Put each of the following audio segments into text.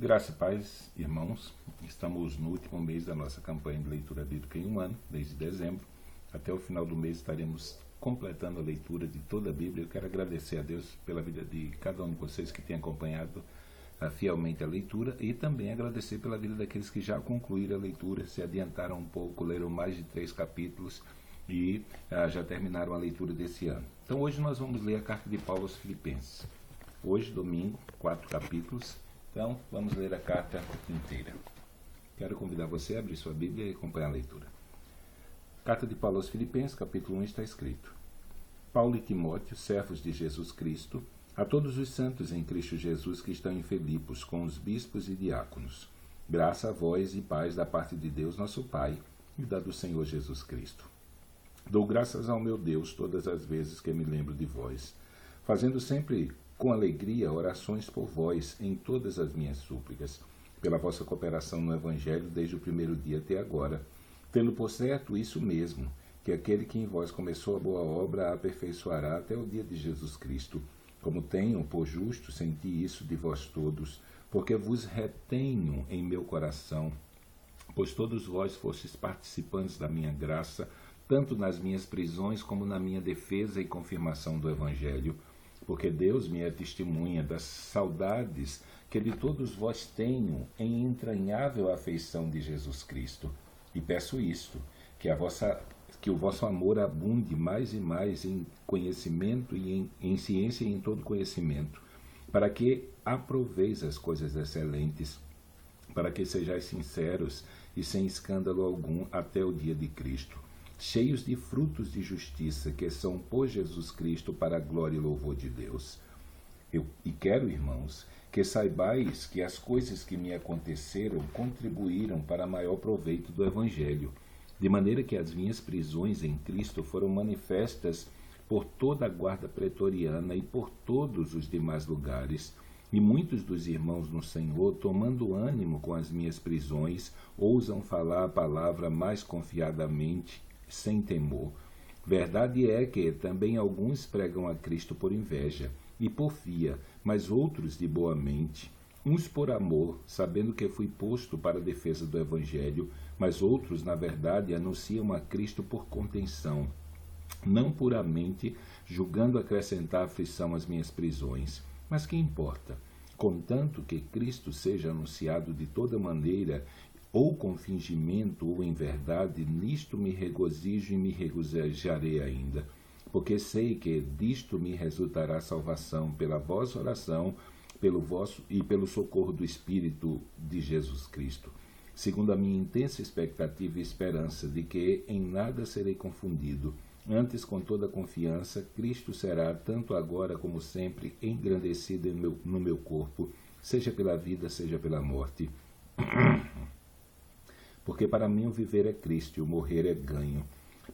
Graça e paz, irmãos. Estamos no último mês da nossa campanha de leitura bíblica em um ano, desde dezembro. Até o final do mês estaremos completando a leitura de toda a Bíblia. Eu quero agradecer a Deus pela vida de cada um de vocês que tem acompanhado fielmente a leitura e também agradecer pela vida daqueles que já concluíram a leitura, se adiantaram um pouco, leram mais de 3 capítulos e já terminaram a leitura desse ano. Então hoje nós vamos ler a carta de Paulo aos Filipenses. Hoje, domingo, 4 capítulos. Então, vamos ler a carta inteira. Quero convidar você a abrir sua Bíblia e acompanhar a leitura. Carta de Paulo aos Filipenses, capítulo 1, está escrito: Paulo e Timóteo, servos de Jesus Cristo, a todos os santos em Cristo Jesus que estão em Filipos, com os bispos e diáconos. Graça a vós e paz da parte de Deus, nosso Pai, e da do Senhor Jesus Cristo. Dou graças ao meu Deus todas as vezes que me lembro de vós, fazendo sempre com alegria orações por vós em todas as minhas súplicas, pela vossa cooperação no Evangelho desde o primeiro dia até agora, tendo por certo isso mesmo, que aquele que em vós começou a boa obra a aperfeiçoará até o dia de Jesus Cristo. Como tenho por justo sentir isso de vós todos, porque vos retenho em meu coração, pois todos vós fostes participantes da minha graça, tanto nas minhas prisões como na minha defesa e confirmação do Evangelho. Porque Deus me é testemunha das saudades que de todos vós tenho em entranhável afeição de Jesus Cristo. E peço isto, que o vosso amor abunde mais e mais em conhecimento e em ciência e em todo conhecimento, para que aproveis as coisas excelentes, para que sejais sinceros e sem escândalo algum até o dia de Cristo, cheios de frutos de justiça, que são por Jesus Cristo para a glória e louvor de Deus. E quero, irmãos, que saibais que as coisas que me aconteceram contribuíram para maior proveito do Evangelho, de maneira que as minhas prisões em Cristo foram manifestas por toda a guarda pretoriana e por todos os demais lugares. E muitos dos irmãos no Senhor, tomando ânimo com as minhas prisões, ousam falar a palavra mais confiadamente, sem temor. Verdade é que também alguns pregam a Cristo por inveja e porfia, mas outros de boa mente, uns por amor, sabendo que fui posto para a defesa do Evangelho, mas outros, na verdade, anunciam a Cristo por contenção, não puramente, julgando acrescentar aflição às minhas prisões. Mas que importa? Contanto que Cristo seja anunciado de toda maneira, ou com fingimento, ou em verdade, nisto me regozijo e me regozijarei ainda, porque sei que disto me resultará salvação pela vossa oração, pelo socorro do Espírito de Jesus Cristo, segundo a minha intensa expectativa e esperança de que em nada serei confundido, antes com toda confiança, Cristo será, tanto agora como sempre, engrandecido no meu corpo, seja pela vida, seja pela morte. Porque para mim o viver é Cristo e o morrer é ganho.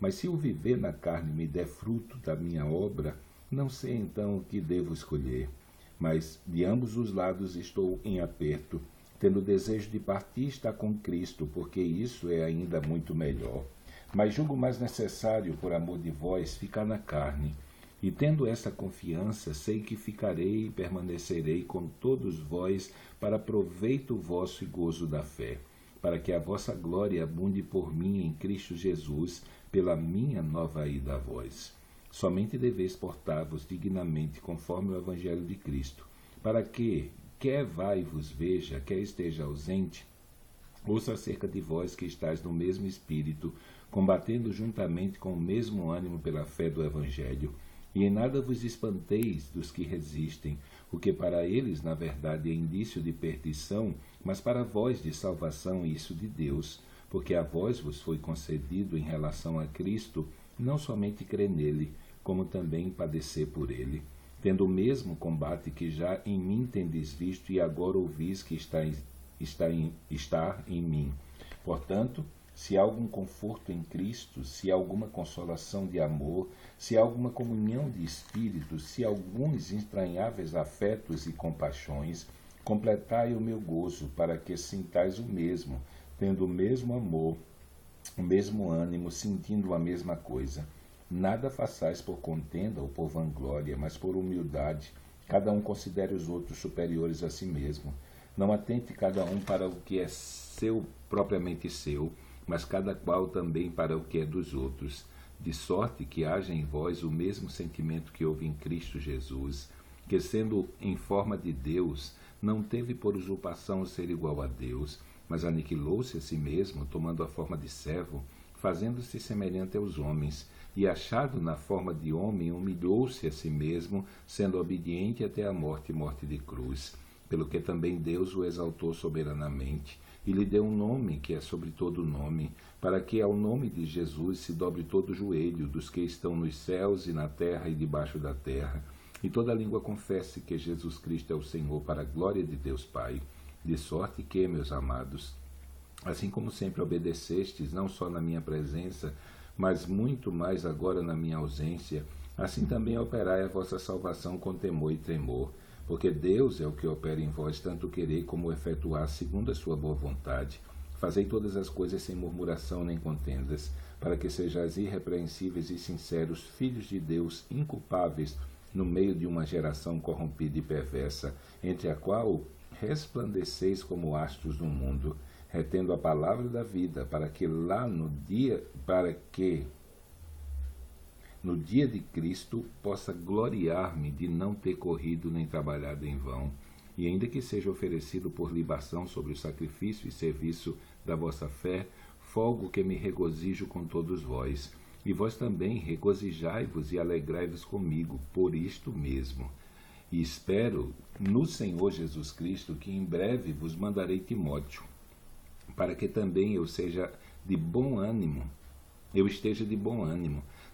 Mas se o viver na carne me der fruto da minha obra, não sei então o que devo escolher. Mas de ambos os lados estou em aperto, tendo desejo de partir e estar com Cristo, porque isso é ainda muito melhor. Mas julgo mais necessário, por amor de vós, ficar na carne. E tendo essa confiança, sei que ficarei e permanecerei com todos vós para proveito vosso e gozo da fé, para que a vossa glória abunde por mim em Cristo Jesus, pela minha nova ida a vós. Somente deveis portar-vos dignamente conforme o Evangelho de Cristo, para que, quer vai vos veja, quer esteja ausente, ouça acerca de vós que estáis no mesmo Espírito, combatendo juntamente com o mesmo ânimo pela fé do Evangelho, e em nada vos espanteis dos que resistem, o que para eles, na verdade, é indício de perdição, mas para vós de salvação, isso de Deus, porque a vós vos foi concedido em relação a Cristo, não somente crer nele, como também padecer por ele, tendo o mesmo combate que já em mim tendes visto e agora ouvis que está em mim. Portanto, se há algum conforto em Cristo, se há alguma consolação de amor, se há alguma comunhão de espírito, se há alguns entranháveis afetos e compaixões, completai o meu gozo, para que sintais o mesmo, tendo o mesmo amor, o mesmo ânimo, sentindo a mesma coisa. Nada façais por contenda ou por vanglória, mas por humildade. Cada um considere os outros superiores a si mesmo. Não atente cada um para o que é seu, propriamente seu, mas cada qual também para o que é dos outros, de sorte que haja em vós o mesmo sentimento que houve em Cristo Jesus, que, sendo em forma de Deus, não teve por usurpação o ser igual a Deus, mas aniquilou-se a si mesmo, tomando a forma de servo, fazendo-se semelhante aos homens, e achado na forma de homem, humilhou-se a si mesmo, sendo obediente até a morte e morte de cruz, pelo que também Deus o exaltou soberanamente, e lhe deu um nome que é sobre todo nome, para que ao nome de Jesus se dobre todo o joelho dos que estão nos céus e na terra e debaixo da terra, e toda língua confesse que Jesus Cristo é o Senhor, para a glória de Deus Pai. De sorte que, meus amados, assim como sempre obedecestes, não só na minha presença, mas muito mais agora na minha ausência, assim também operai a vossa salvação com temor e tremor, porque Deus é o que opera em vós tanto querer como efetuar segundo a sua boa vontade. Fazei todas as coisas sem murmuração nem contendas, para que sejais irrepreensíveis e sinceros, filhos de Deus, inculpáveis, no meio de uma geração corrompida e perversa, entre a qual resplandeceis como astros do mundo, retendo a palavra da vida, para que no dia de Cristo possa gloriar-me de não ter corrido nem trabalhado em vão, e ainda que seja oferecido por libação sobre o sacrifício e serviço da vossa fé, folgo que me regozijo com todos vós. E vós também regozijai-vos e alegrai-vos comigo, por isto mesmo. E espero no Senhor Jesus Cristo que em breve vos mandarei Timóteo, para que também eu esteja de bom ânimo,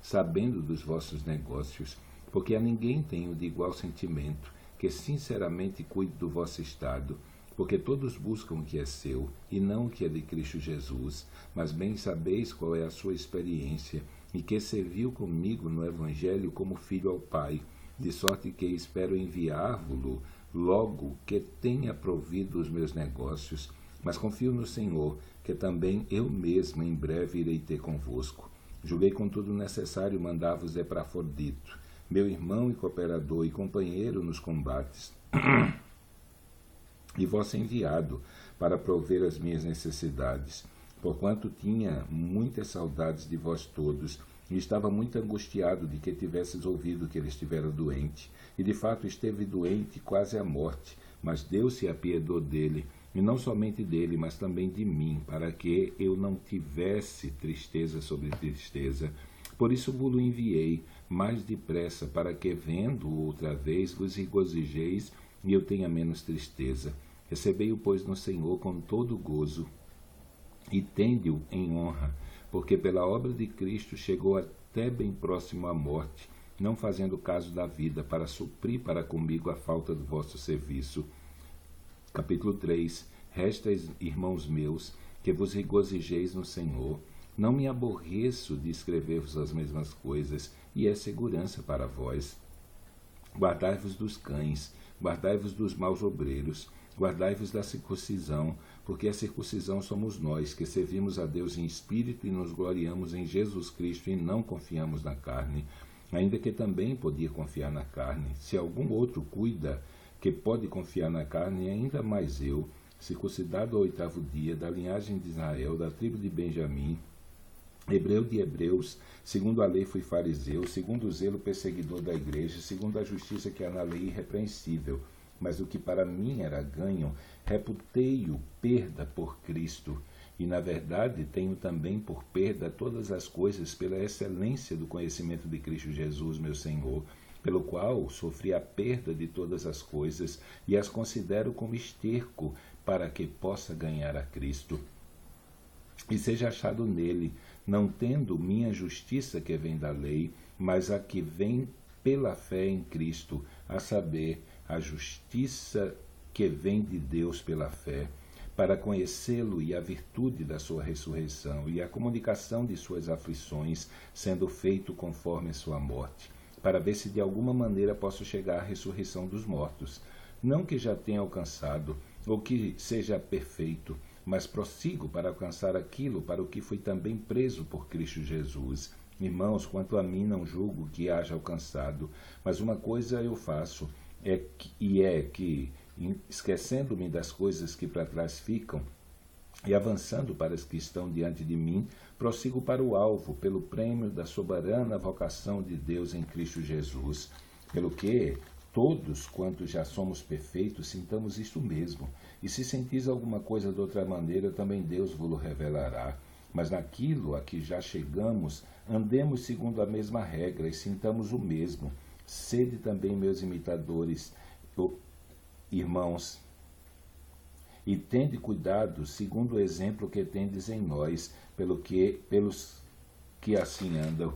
sabendo dos vossos negócios, porque a ninguém tenho de igual sentimento, que sinceramente cuide do vosso estado, porque todos buscam o que é seu, e não o que é de Cristo Jesus, mas bem sabeis qual é a sua experiência, e que serviu comigo no Evangelho como filho ao Pai, de sorte que espero enviar-vos-lo logo que tenha provido os meus negócios, mas confio no Senhor, que também eu mesmo em breve irei ter convosco. Julguei contudo necessário mandar-vos Epafrodito, meu irmão e cooperador e companheiro nos combates, e vosso enviado, para prover as minhas necessidades, porquanto tinha muitas saudades de vós todos, e estava muito angustiado de que tivesses ouvido que ele estivera doente, e de fato esteve doente quase à morte, mas Deus se apiedou dele, e não somente dele, mas também de mim, para que eu não tivesse tristeza sobre tristeza. Por isso vos enviei mais depressa, para que, vendo-o outra vez, vos regozijeis e eu tenha menos tristeza. Recebei-o, pois, no Senhor com todo gozo, e tende-o em honra, porque pela obra de Cristo chegou até bem próximo à morte, não fazendo caso da vida, para suprir para comigo a falta do vosso serviço. Capítulo 3. Resta, irmãos meus, que vos regozijeis no Senhor. Não me aborreço de escrever-vos as mesmas coisas, e é segurança para vós. Guardai-vos dos cães, guardai-vos dos maus obreiros, guardai-vos da circuncisão, porque a circuncisão somos nós, que servimos a Deus em espírito e nos gloriamos em Jesus Cristo e não confiamos na carne, ainda que também podia confiar na carne. Se algum outro cuida que pode confiar na carne, ainda mais eu, circuncidado ao 8º dia, da linhagem de Israel, da tribo de Benjamim, hebreu de hebreus, segundo a lei fui fariseu, segundo o zelo perseguidor da igreja, segundo a justiça que há na lei irrepreensível. Mas o que para mim era ganho, reputei-o perda por Cristo. E, na verdade, tenho também por perda todas as coisas pela excelência do conhecimento de Cristo Jesus, meu Senhor, pelo qual sofri a perda de todas as coisas e as considero como esterco para que possa ganhar a Cristo e seja achado nele, não tendo minha justiça que vem da lei, mas a que vem pela fé em Cristo, a saber, a justiça que vem de Deus pela fé, para conhecê-lo e a virtude da sua ressurreição e a comunicação de suas aflições, sendo feito conforme a sua morte, para ver se de alguma maneira posso chegar à ressurreição dos mortos. Não que já tenha alcançado, ou que seja perfeito, mas prossigo para alcançar aquilo para o que fui também preso por Cristo Jesus. Irmãos, quanto a mim não julgo que haja alcançado, mas uma coisa eu faço, que esquecendo-me das coisas que para trás ficam e avançando para as que estão diante de mim, prossigo para o alvo, pelo prêmio da soberana vocação de Deus em Cristo Jesus. Pelo que todos quantos já somos perfeitos, sintamos isto mesmo. E se sentis alguma coisa de outra maneira, também Deus vos revelará. Mas naquilo a que já chegamos, andemos segundo a mesma regra e sintamos o mesmo. Sede também meus imitadores, irmãos, e tende cuidado, segundo o exemplo que tendes em nós, pelos que assim andam.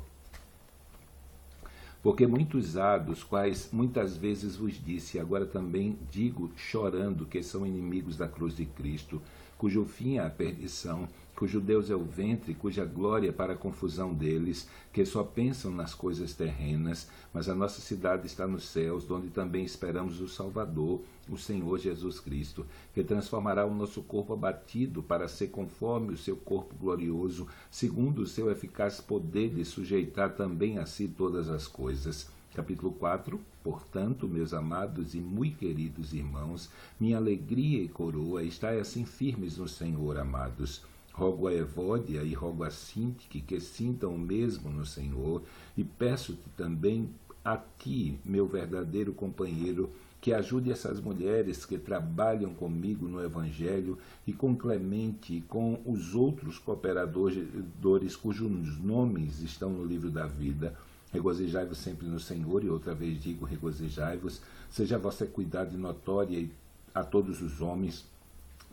Porque muitos há, dos quais muitas vezes vos disse, agora também digo, chorando, que são inimigos da cruz de Cristo, cujo fim é a perdição, cujo Deus é o ventre, cuja glória é para a confusão deles, que só pensam nas coisas terrenas, mas a nossa cidade está nos céus, onde também esperamos o Salvador, o Senhor Jesus Cristo, que transformará o nosso corpo abatido para ser conforme o seu corpo glorioso, segundo o seu eficaz poder de sujeitar também a si todas as coisas. Capítulo 4. Portanto, meus amados e muito queridos irmãos, minha alegria e coroa, estai assim firmes no Senhor, amados. Rogo a Evódia e rogo a Sintique que sintam o mesmo no Senhor, e peço-te também a ti, meu verdadeiro companheiro, que ajude essas mulheres que trabalham comigo no Evangelho, e com Clemente e com os outros cooperadores cujos nomes estão no livro da vida. Regozijai-vos sempre no Senhor, e outra vez digo, regozijai-vos. Seja a vossa equidade notória a todos os homens.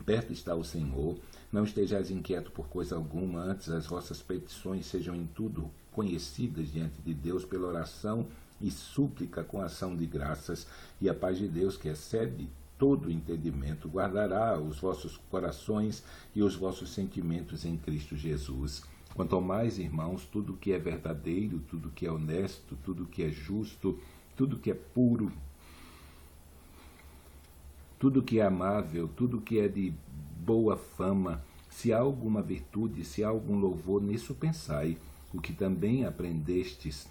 Perto está o Senhor. Não estejais inquieto por coisa alguma, antes as vossas petições sejam em tudo conhecidas diante de Deus pela oração e súplica com ação de graças, e a paz de Deus, que excede todo entendimento, guardará os vossos corações e os vossos sentimentos em Cristo Jesus. Quanto ao mais, irmãos, tudo que é verdadeiro, tudo que é honesto, tudo que é justo, tudo que é puro, tudo que é amável, tudo que é de boa fama, se há alguma virtude, se há algum louvor, nisso pensai. O que também aprendestes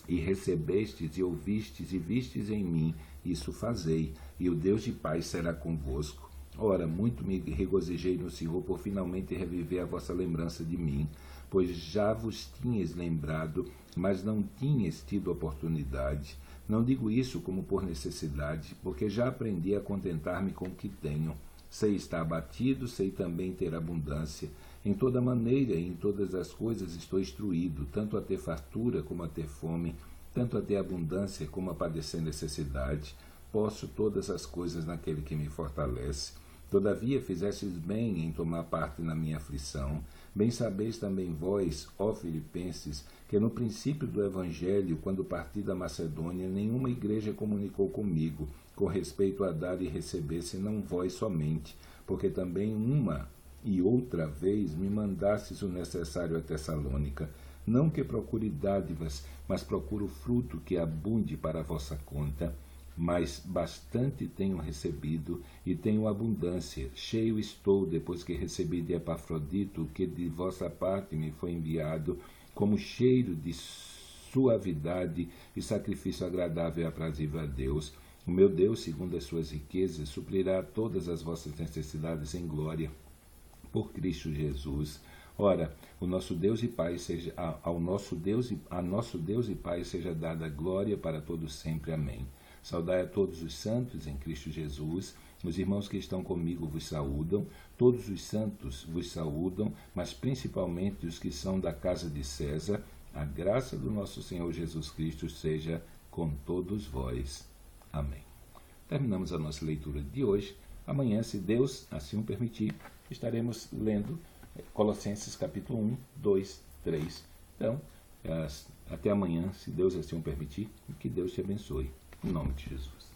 e recebestes e ouvistes e vistes em mim, isso fazei, e o Deus de paz será convosco. Ora, muito me regozijei no Senhor por finalmente reviver a vossa lembrança de mim, pois já vos tinhas lembrado, mas não tinhas tido oportunidade. Não digo isso como por necessidade, porque já aprendi a contentar-me com o que tenho. Sei estar abatido, sei também ter abundância. Em toda maneira e em todas as coisas estou instruído, tanto a ter fartura como a ter fome, tanto a ter abundância como a padecer necessidade. Posso todas as coisas naquele que me fortalece. Todavia fizestes bem em tomar parte na minha aflição. Bem sabeis também vós, ó Filipenses, que no princípio do Evangelho, quando parti da Macedônia, nenhuma igreja comunicou comigo, com respeito a dar e receber, senão vós somente, porque também uma e outra vez me mandastes o necessário a Tessalônica. Não que procure dádivas, mas procuro fruto que abunde para a vossa conta. Mas bastante tenho recebido e tenho abundância. Cheio estou, depois que recebi de Epafrodito o que de vossa parte me foi enviado, como cheiro de suavidade e sacrifício agradável e aprazível a Deus. O meu Deus, segundo as suas riquezas, suprirá todas as vossas necessidades em glória, por Cristo Jesus. Ora, o nosso Deus e Pai seja, a nosso Deus e Pai seja dada glória para todos sempre. Amém. Saudai a todos os santos em Cristo Jesus. Os irmãos que estão comigo vos saúdam. Todos os santos vos saúdam, mas principalmente os que são da casa de César. A graça do nosso Senhor Jesus Cristo seja com todos vós. Amém. Terminamos a nossa leitura de hoje. Amanhã, se Deus assim o permitir, estaremos lendo Colossenses capítulo 1, 2, 3. Então, até amanhã, se Deus assim o permitir, e que Deus te abençoe. Em nome de Jesus.